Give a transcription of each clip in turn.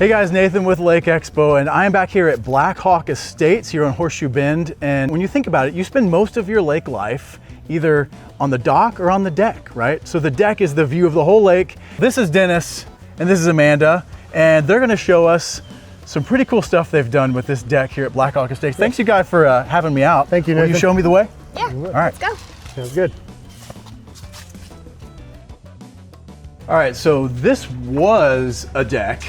Hey guys, Nathan with Lake Expo, and I am back here at Black Hawk Estates here on Horseshoe Bend. And when you think about it, you spend most of your lake life either on the dock or on the deck, right? So the deck is the view of the whole lake. This is Dennis and this is Amanda, and they're gonna show us some pretty cool stuff they've done with this deck here at Black Hawk Estates. Thanks you guys for having me out. Thank you, Nathan. Will you show me the way? Yeah, all right. let's go. Sounds good. All right, so this was a deck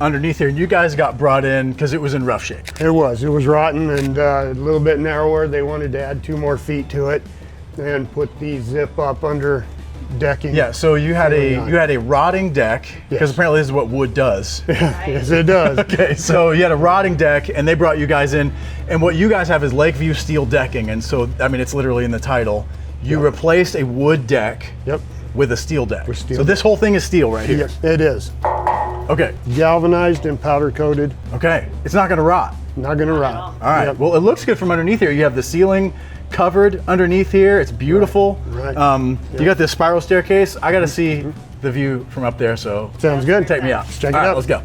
underneath here, and you guys got brought in because it was in rough shape. It was rotten and a little bit narrower. They wanted to add 2 more feet to it and put the zip up under decking. Yeah, so you had a rotting deck, because Yes. apparently this is what wood does. Yes, it does. Okay, so you had a rotting deck and they brought you guys in, and what you guys have is Lakeview Steel Decking, and so, I mean, it's literally in the title. You replaced a wood deck Yep. with a steel deck. With steel so this whole thing is steel right here. Yes, it is. Okay, Galvanized and powder coated. okay, it's not gonna rot. Not gonna rot. All right, Yep. well, it looks good from underneath here. You have the ceiling covered underneath here. It's beautiful. Right. You got this spiral staircase. I gotta see the view from up there, so Sounds good. take me out. Let's check All it right, out. let's go.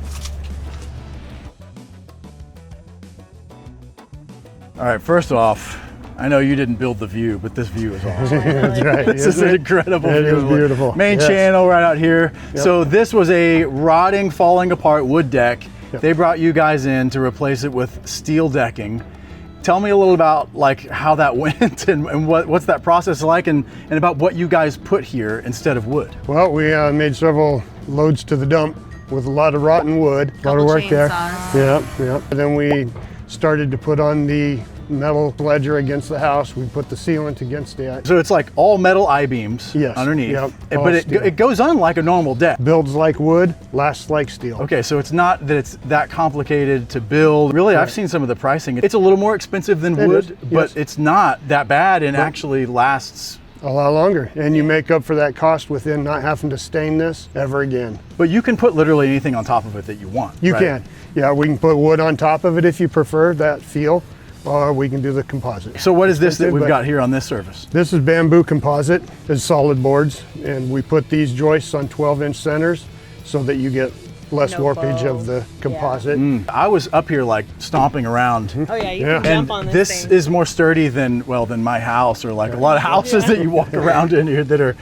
All right, first off, I know you didn't build the view, but this view is awesome. That's right. This is isn't an it? incredible It view. is beautiful. Main Yes. channel right out here. Yep. So this was a rotting, falling apart wood deck. Yep. They brought you guys in to replace it with steel decking. Tell me a little about like how that went and what's that process like, and about what you guys put here instead of wood. Well, we made several loads to the dump with a lot of rotten wood. A lot of work there. Yep, yep. And then we started to put on the metal ledger against the house. We put the sealant against it. So it's like all metal I-beams Yes. underneath, Yep. but All steel. it goes on like a normal deck. Builds like wood, lasts like steel. Okay, so it's not that it's that complicated to build. Really, I've seen some of the pricing. It's a little more expensive than It wood, is, but yes. it's not that bad and actually lasts. A lot longer. And you make up for that cost within not having to stain this ever again. But you can put literally anything on top of it that you want. You right? can. Yeah, we can put wood on top of it if you prefer that feel, or we can do the composite. So what is this that we've But got here on this surface? This is bamboo composite. It's solid boards, and we put these joists on 12-inch centers so that you get less No warpage bow. of the composite. I was up here like stomping around. Oh yeah, you Yeah. can jump on And this this thing. is more sturdy than my house, or like a lot of houses that you walk around in here that are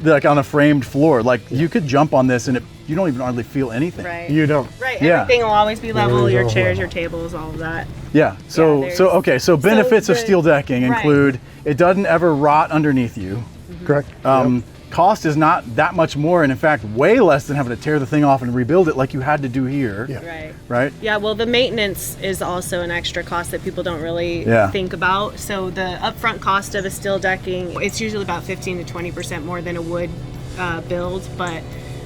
like on a framed floor. Like you could jump on this and you don't even hardly feel anything. Right. You don't. Right. Yeah. Everything will always be level. Everything's Your all chairs, level. your tables, all of that. Yeah. So Yeah, okay. So benefits of the- steel decking right. include it doesn't ever rot underneath you. Correct? Cost is not that much more, and in fact, way less than having to tear the thing off and rebuild it like you had to do here. Yeah. Right. Right. Yeah, well, the maintenance is also an extra cost that people don't really think about. So the upfront cost of the steel decking, it's usually about 15 to 20% more than a wood build, but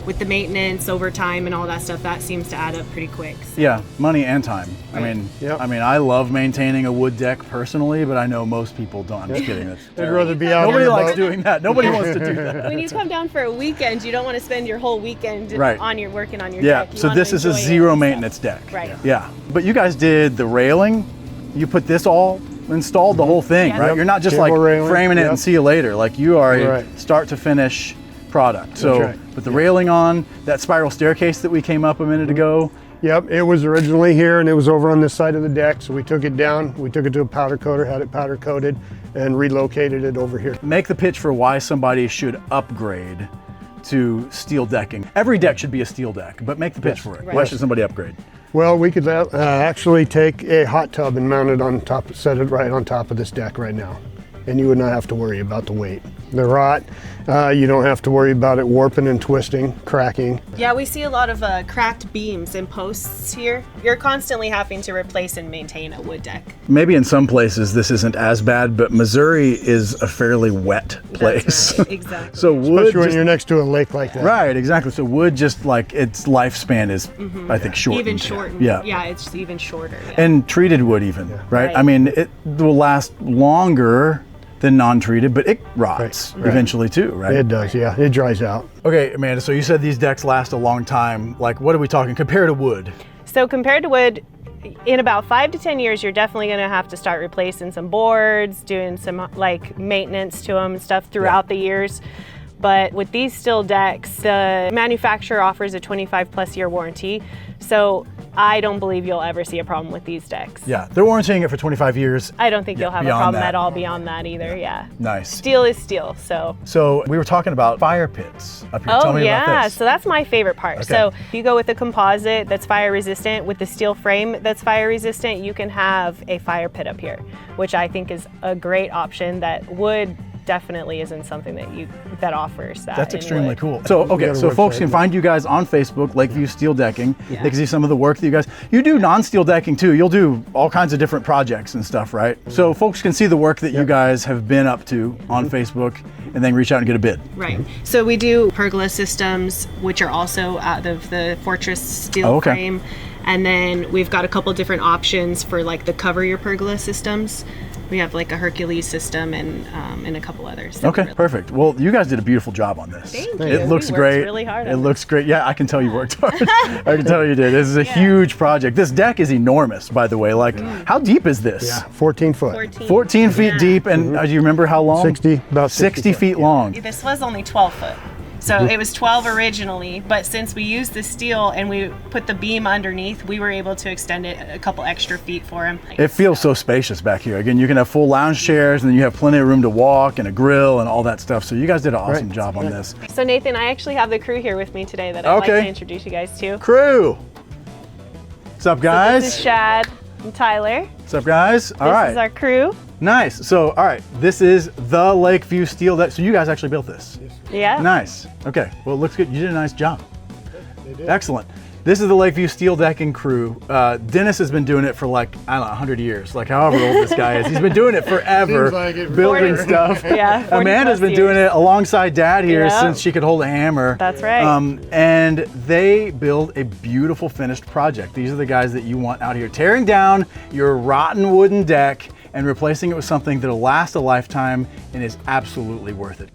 with the maintenance over time and all that stuff, that seems to add up pretty quick. So. Yeah, money and time. Right. I mean, I love maintaining a wood deck personally, but I know most people don't. I'm just kidding. That's I'd terrible. rather be out Nobody on the likes boat. doing that. Nobody wants to do that. When you come down for a weekend, you don't want to spend your whole weekend Right. on your working on your Yeah. deck. You So want to this is a enjoy it zero and maintenance stuff. deck. Right. Yeah. But you guys did the railing. You put this all installed, the whole thing, Yeah. right? Yep. You're not just Cable like railing. framing it Yep. and see you later. Like you are a Right. start to finish product. So right. with the railing on, that spiral staircase that we came up a minute ago. Yep, it was originally here and it was over on this side of the deck, so we took it down, we took it to a powder coater, had it powder coated, and relocated it over here. Make the pitch for why somebody should upgrade to steel decking. Every deck should be a steel deck, but make the pitch for it. Right. Why should somebody upgrade? Well, we could actually take a hot tub and mount it on top, set it right on top of this deck right now. And you would not have to worry about the weight. They're hot, you don't have to worry about it warping and twisting, cracking. Yeah, we see a lot of cracked beams and posts here. You're constantly having to replace and maintain a wood deck. Maybe in some places this isn't as bad, but Missouri is a fairly wet place. That's right, exactly. So wood Especially when just- you're next to a lake like that. right, exactly. So wood just like its lifespan is, I think, shortened. Even shortened. Yeah. Yeah, it's even shorter. Yeah. And treated wood even, right? Right. I mean, it will last longer than non-treated, but it rots Right. eventually too, right? It does, yeah, it dries out. Okay, Amanda, so you said these decks last a long time. Like, what are we talking compared to wood? So compared to wood, in about 5 to 10 years, you're definitely going to have to start replacing some boards, doing some like maintenance to them and stuff throughout the years. But with these steel decks, the manufacturer offers a 25+ year warranty. So I don't believe you'll ever see a problem with these decks. Yeah, they're warranting it for 25 years. I don't think you'll have a problem that. at all beyond that either, yeah. Nice. Steel is steel, so. So we were talking about fire pits up here. Tell me about this. So that's my favorite part. Okay. So if you go with a composite that's fire resistant with the steel frame that's fire resistant, you can have a fire pit up here, which I think is a great option. That wood definitely isn't something that offers that. That's extremely cool. So, okay, so folks can find you guys on Facebook, Lakeview Steel Decking. They can see some of the work that you do non-steel decking too. You'll do all kinds of different projects and stuff, right? So folks can see the work that you guys have been up to on Facebook and then reach out and get a bid. Right. So we do pergola systems, which are also out of the Fortress steel frame. And then we've got a couple different options for like the cover your pergola systems. We have like a Hercules system and a couple others. Okay, perfect. Well, you guys did a beautiful job on this. Thank you. It looks We great. worked really hard on it looks great. Yeah, I can tell you worked hard. I can tell you did. This is a huge project. This deck is enormous, by the way. Like, how deep is this? Yeah, 14 foot. 14 feet deep, and do you remember how long? About 60 feet long. This was only 12 foot. So it was 12 originally, but since we used the steel and we put the beam underneath, we were able to extend it a couple extra feet for him. It feels so spacious back here. Again, you can have full lounge chairs, and then you have plenty of room to walk and a grill and all that stuff. So you guys did an awesome job on this. So Nathan, I actually have the crew here with me today that I'd like to introduce you guys to. Crew! What's up, guys? So this is Shad and Tyler. What's up, guys? All right. This is our crew. Nice. So, all right, this is the Lakeview Steel Deck. So you guys actually built this? Yeah. Nice. Okay. Well, it looks good. You did a nice job. Excellent. This is the Lakeview Steel Decking crew. Dennis has been doing it for like, I don't know, 100 years, like however old this guy is. He's been doing it forever, building stuff. Yeah, Amanda's been doing it alongside Dad here since she could hold a hammer. That's right. And they build a beautiful finished project. These are the guys that you want out here tearing down your rotten wooden deck and replacing it with something that'll last a lifetime and is absolutely worth it.